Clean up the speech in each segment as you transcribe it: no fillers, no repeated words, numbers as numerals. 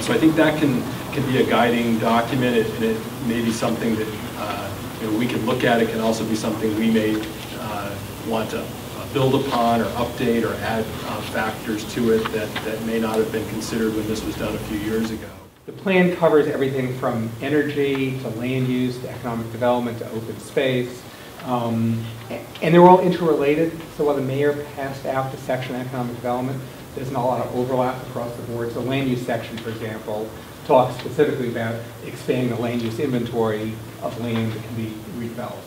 So I think that can be a guiding document, and it may be something that we can look at. It can also be something we may want to build upon or update or add factors to it that may not have been considered when this was done a few years ago. The plan covers everything from energy to land use to economic development to open space. And they're all interrelated. So while the mayor passed out the section on economic development, there's not a lot of overlap across the board. So the land use section, for example, talks specifically about expanding the land use inventory of land that can be redeveloped.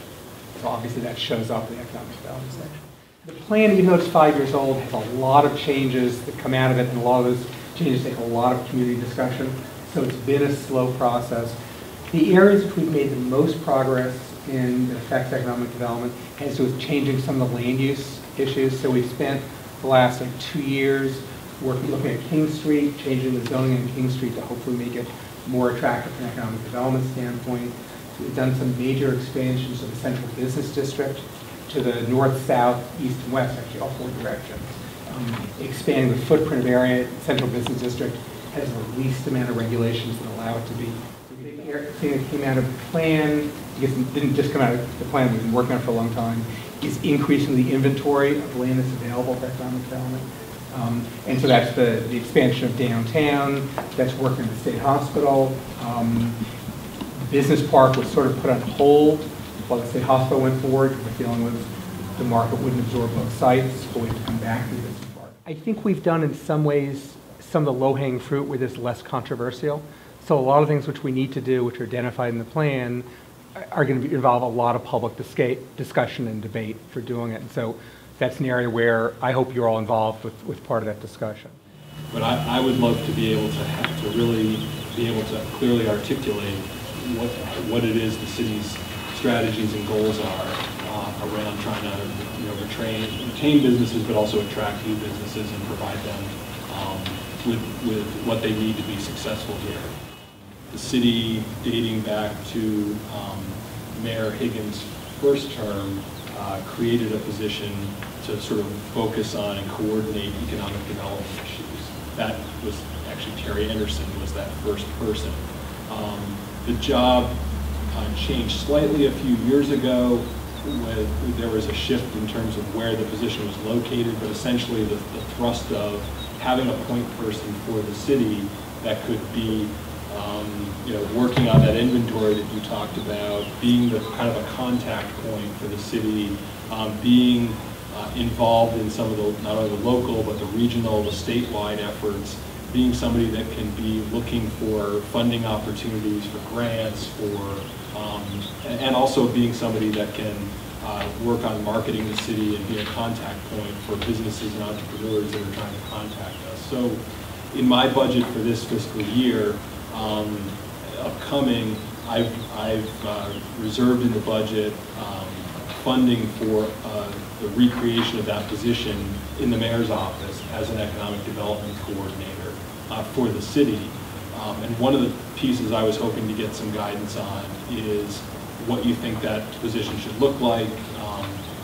So obviously that shows up in the economic development section. The plan, even though it's 5 years old, has a lot of changes that come out of it, and a lot of those changes take a lot of community discussion. So it's been a slow process. The areas which we've made the most progress in that affects economic development has to do with changing some of the land use issues. So we've spent the last 2 years looking at King Street, changing the zoning in King Street to hopefully make it more attractive from an economic development standpoint. So we've done some major expansions of the central business district to the north, south, east, and west, actually all 4 directions. Expanding the footprint of area, central business district has the least amount of regulations that allow it to be. The big thing that came out of the plan, because it didn't just come out of the plan, we've been working on it for a long time, is increasing the inventory of land that's available for economic development. And so that's the expansion of downtown, that's working at the state hospital. The business park was sort of put on hold while the state hospital went forward. The feeling was the market wouldn't absorb both sites, but we have to come back to the business park. I think we've done in some ways some of the low-hanging fruit where it's less controversial. So a lot of things which we need to do, which are identified in the plan, are going to involve a lot of public discussion and debate for doing it. And so that's an area where I hope you're all involved with part of that discussion. But I would love to be able to really be able to clearly articulate what it is the city's strategies and goals are around trying to retain businesses, but also attract new businesses and provide them with what they need to be successful here. The city, dating back to Mayor Higgins' first term, created a position to sort of focus on and coordinate economic development issues. That was actually Terry Anderson was that first person. The job changed slightly a few years ago when there was a shift in terms of where the position was located, but essentially the thrust of having a point person for the city that could be working on that inventory that you talked about, being the kind of a contact point for the city, being involved in some of the, not only the local, but the regional, the statewide efforts, being somebody that can be looking for funding opportunities for grants, and also being somebody that can work on marketing the city and be a contact point for businesses and entrepreneurs that are trying to contact us. So in my budget for this fiscal year, upcoming, I've reserved in the budget funding for the recreation of that position in the mayor's office as an economic development coordinator for the city. And one of the pieces I was hoping to get some guidance on is what you think that position should look like,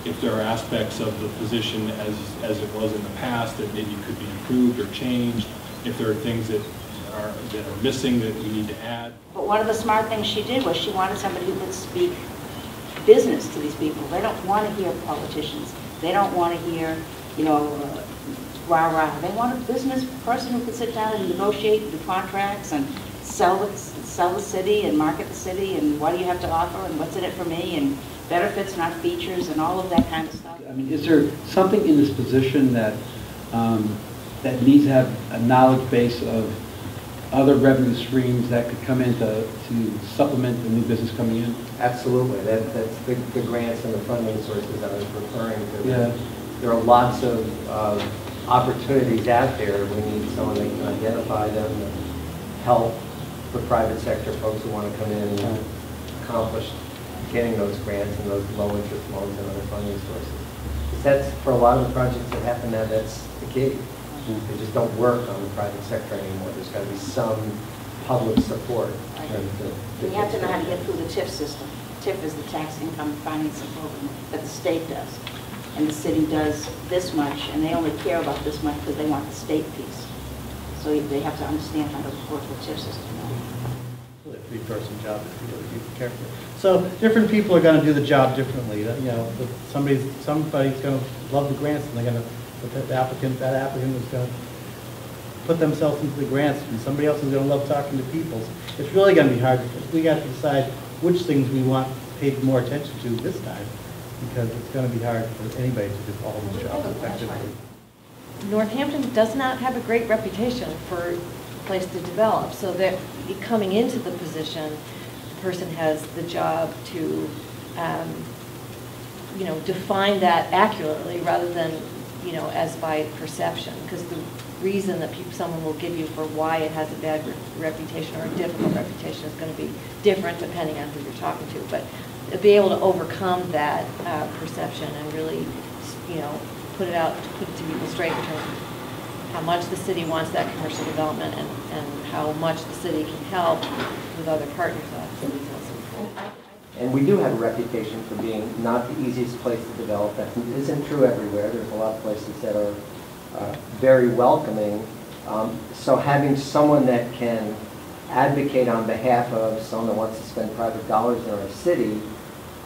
if there are aspects of the position as it was in the past that maybe could be improved or changed, if there are things that are missing that we need to add. But one of the smart things she did was she wanted somebody who could speak business to these people. They don't want to hear politicians. They don't want to hear, rah-rah. They want a business person who can sit down and negotiate and do contracts and sell the city and market the city and what do you have to offer and what's in it for me and benefits, not features, and all of that kind of stuff. I mean, is there something in this position that that needs to have a knowledge base of other revenue streams that could come in to supplement the new business coming in? Absolutely. That's the grants and the funding sources I was referring to. Yeah. There are lots of opportunities out there. We need someone that can identify them and help the private sector folks who want to come in and accomplish getting those grants and those low interest loans and other funding sources. That's for a lot of the projects that happen now, that's the key. They just don't work on the private sector anymore. There's got to be some public support. Right. You have to know how to get through the TIF system. TIF is the tax income financing program that the state does. And the city does this much, and they only care about this much because they want the state piece. So they have to understand how to work the TIF system. Really a three-person job if you really be careful. So different people are going to do the job differently. You know, somebody's going to love the grants, and they're going to, but that applicant is going to put themselves into the grants, and somebody else is going to love talking to people. It's really going to be hard because we got to decide which things we want paid more attention to this time, because it's going to be hard for anybody to do all these jobs effectively. Northampton does not have a great reputation for a place to develop, so that coming into the position, the person has the job to, you know, define that accurately rather than, you know, as by perception, because the reason that someone will give you for why it has a bad reputation or a difficult reputation is going to be different depending on who you're talking to. But to be able to overcome that perception and really, you know, put it to people straight in terms of how much the city wants that commercial development and how much the city can help with other partners. And we do have a reputation for being not the easiest place to develop. That isn't true everywhere. There's a lot of places that are very welcoming. So having someone that can advocate on behalf of someone that wants to spend private dollars in our city,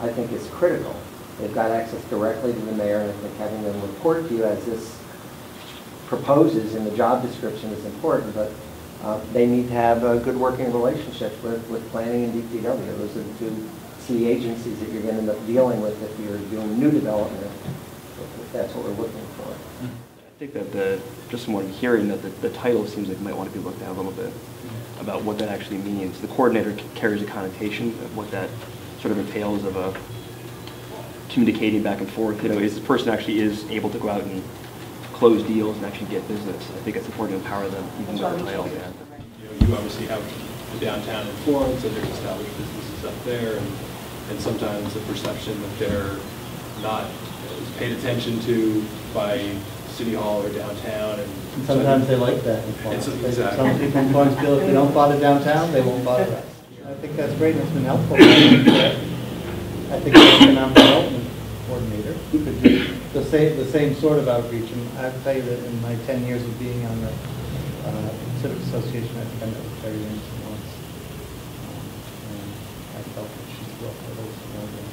I think is critical. They've got access directly to the mayor, and I think having them report to you as this proposes in the job description is important, but they need to have a good working relationship with planning and DPW. Those are the two city agencies that you're going to end up dealing with if you're doing new development, if that's what we're looking for. I think that just from what I'm hearing, that the title seems like it might want to be looked at a little bit about what that actually means. The coordinator carries a connotation of what that sort of entails of a communicating back and forth. You know, is this person actually is able to go out and close deals and actually get business? I think it's important to empower them even though the title. Yeah. You obviously have the downtown in Florence, and there's established businesses up there, and sometimes the perception that they're not paid attention to by City Hall or downtown. And sometimes they like that in Florence. Exactly. Some people in Florence feel if they don't bother downtown, they won't bother us. I think that's great, and it's been helpful. I think the economic development coordinator who could do the same sort of outreach. And I'd say that in my 10 years of being on the Civic Association, I think I met with Terry Anderson once. And I felt that she threw up hurdles more than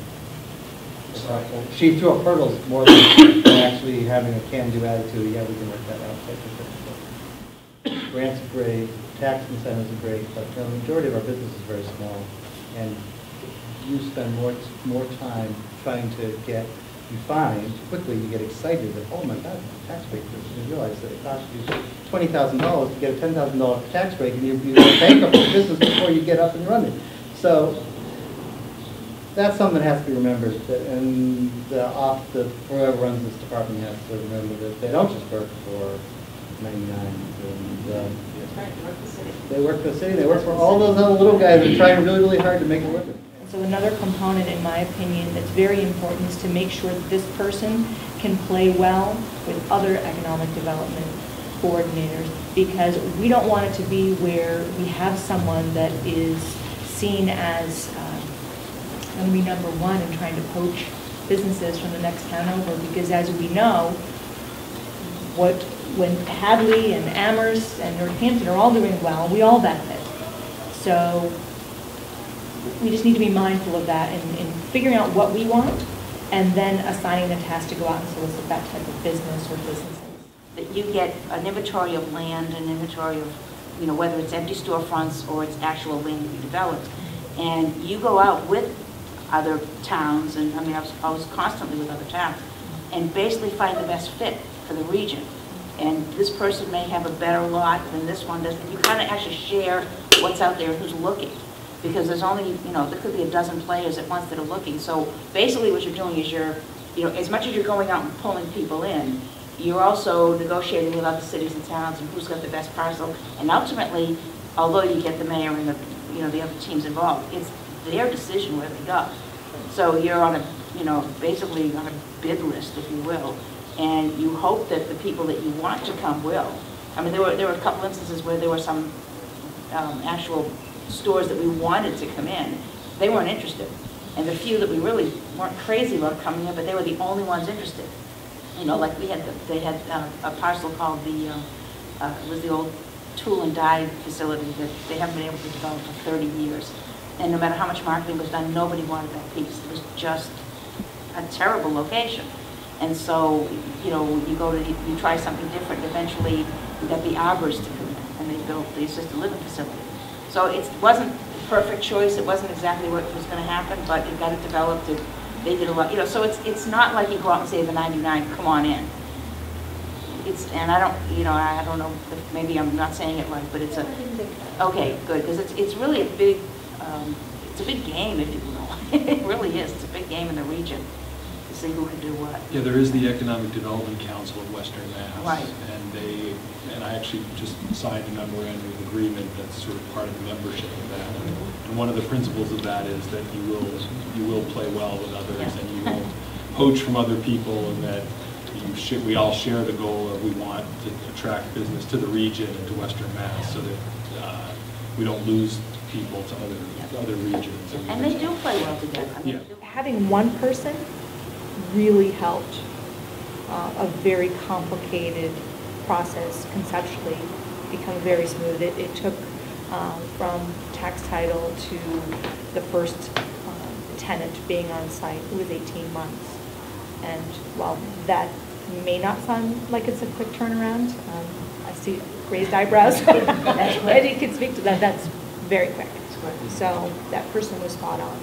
she threw up hurdles more than actually having a can-do attitude. Yeah, we can work that out. So grants are great, tax incentives are great, but the majority of our business is very small, and you spend more time trying to get defined. Quickly, you get excited that, oh my God, tax break. You realize that it costs you $20,000 to get a $10,000 tax break, and you're bankrupt the business before you get up and running. So that's something that has to be remembered, and whoever runs this department has to remember that they don't just work for 99. And, they work for the city. They work for all those other little guys who are trying really, really hard to make a living. So another component, in my opinion, that's very important is to make sure that this person can play well with other economic development coordinators, because we don't want it to be where we have someone that is seen as going to be number one and trying to poach businesses from the next town over, because as we know, when Hadley and Amherst and Northampton are all doing well, we all benefit. So we just need to be mindful of that in figuring out what we want and then assigning the task to go out and solicit that type of business or businesses. That you get an inventory of land, an inventory of, you know, whether it's empty storefronts or it's actual land to be developed, and you go out with other towns, and I mean I was constantly with other towns, and basically find the best fit for the region. And this person may have a better lot than this one does, and you kind of actually share what's out there, who's looking. Because there's only, you know, there could be a dozen players at once that are looking. So basically what you're doing is you're, you know, as much as you're going out and pulling people in, you're also negotiating with other cities and towns and who's got the best parcel. And ultimately, although you get the mayor and the, you know, the other teams involved, it's their decision where they go. So you're on a, you know, basically on a bid list, if you will. And you hope that the people that you want to come will. I mean, there were a couple instances where there were some actual stores that we wanted to come in. They weren't interested. And the few that we really weren't crazy about coming in, but they were the only ones interested. You know, like they had a parcel called it was the old tool and die facility that they haven't been able to develop for 30 years. And no matter how much marketing was done, nobody wanted that piece. It was just a terrible location. And so, you know, you try something different, eventually you got the arbors to come in, and they built the assisted living facility. So it wasn't the perfect choice, it wasn't exactly what was going to happen, but it got it developed, they did a lot, you know, so it's not like you go out and say the 99, come on in. And I don't know, if maybe I'm not saying it right, but it's okay, good, because it's really a big game, if you will. It really is, it's a big game in the region to see who can do what. Yeah, there is the Economic Development Council of Western Mass. Right. And I actually just signed a memorandum of agreement that's sort of part of the membership of that. And one of the principles of that is that you will play well with others, Yeah. and you won't poach from other people, and that we all share the goal of we want to attract business to the region and to Western Mass, so that we don't lose people to other regions. And they do play well together. I mean, Yeah. they do. Having one person really helped a very complicated process conceptually become very smooth. It took from tax title to the first tenant being on site, it was 18 months. And while that may not sound like it's a quick turnaround, I see raised eyebrows. Eddie can speak to that. That's very quick. So that person was spot on.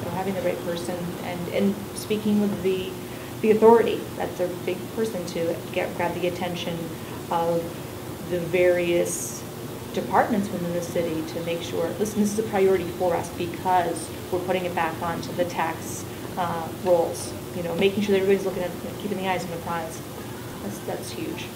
So having the right person and speaking with the authority, that's a big person to grab the attention of the various departments within the city to make sure, listen, this is a priority for us because we're putting it back onto the tax rolls. You know, making sure that everybody's looking at, keeping the eyes on the prize. That's huge.